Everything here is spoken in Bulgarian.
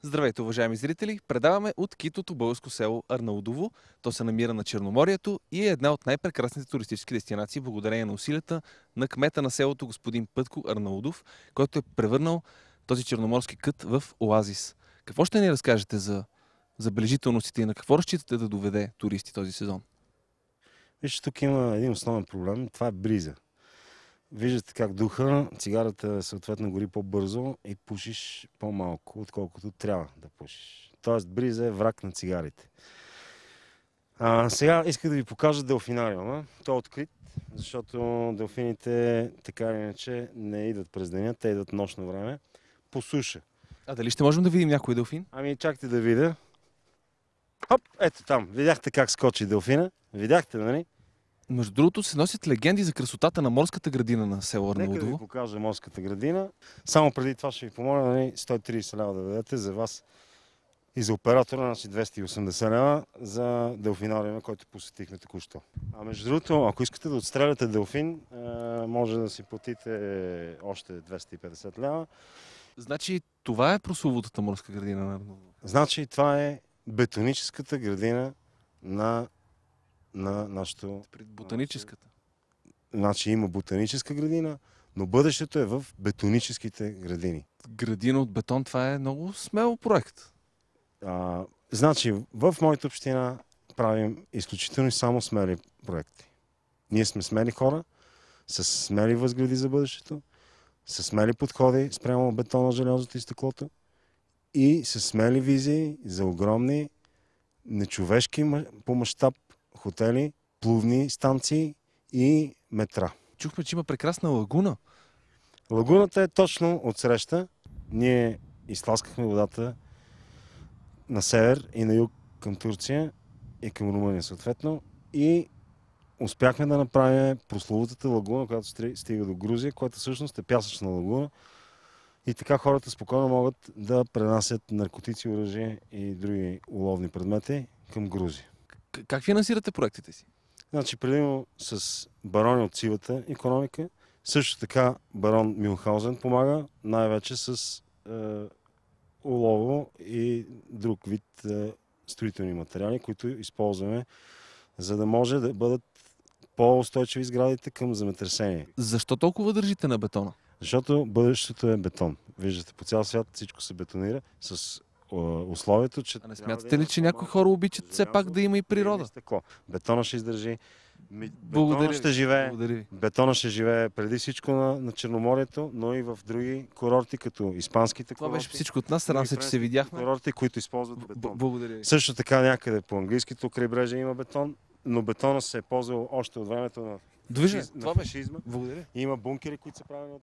Здравейте, уважаеми зрители! Предаваме от китото българско село Арнаудово. То се намира на Черноморието и е една от най-прекрасните туристически дестинации благодарение на усилията на кмета на селото господин Пътко Арнаудов, който е превърнал този черноморски кът в оазис. Какво ще ни разкажете за забележителностите и на какво разчитате да доведе туристи този сезон? Вижте, тук има един основен проблем. Това е бриза. Виждате как духа, цигарата съответно гори по-бързо и пушиш по-малко, отколкото трябва да пушиш. Тоест бриза е враг на цигарите. Сега исках да ви покажа делфинариума. Той е открит, защото делфините така или иначе не идват през деня, те идват нощно време по суша. А дали ще можем да видим някой делфин? Ами чакайте да видя. Хоп, ето там. Видяхте как скочи делфина? Видяхте, нали? Между другото се носят легенди за красотата на морската градина на село Нека да ви Арнаудово. покажа морската градина. Само преди това ще ви помоля, нали, 130 лева да дадете за вас и за оператора, значи 280 лева за делфинариума, който посетихме току-що. А между другото, ако искате да отстреляте делфин, може да си платите още 250 лева. Значи това е прословутата морска градина на Арнаудово. Значи това е бетоническата градина на нашото... Ботаническата. Значи има ботаническа градина, но бъдещето е в бетоническите градини. Градина от бетон, това е много смел проект. Значи, в моята община правим изключително и само смели проекти. Ние сме смели хора, с смели възгледи за бъдещето, с смели подходи спрямо бетона, желязото и стъклото и с смели визии за огромни, нечовешки по мащаб хотели, плувни станции и метра. Чухме, че има прекрасна лагуна. Лагуната е точно отсреща. Ние изтласкахме водата на север и на юг към Турция и към Румъния съответно и успяхме да направим прословутата лагуна, която стига до Грузия, която всъщност е пясъчна лагуна и така хората спокойно могат да пренасят наркотици, оръжие и други уловни предмети към Грузия. Как финансирате проектите си? Значи предимно с барони от сивата икономика, също така барон Мюнхаузен помага най-вече с улово и друг вид строителни материали, които използваме, за да може да бъдат по-устойчиви сградите към земетресение. Защо толкова държите на бетона? Защото бъдещето е бетон. Виждате, по цял свят всичко се бетонира с условието, че... А не смятате ли, че някои хора обичат все пак да има и природа? Бетона ще издържи. Благодаря ви. Бетона ще живее преди всичко на Черноморието, но и в други курорти, като испанските Това курорти. беше всичко от нас. Радвам се, че се видяхме. Курорти, които използват бетон. Благодаря ви. Също така някъде по английското крайбрежие има бетон, но бетона се е ползвал още от времето на Довиждане. фашизма. Благодаря. Има бункери, които са правени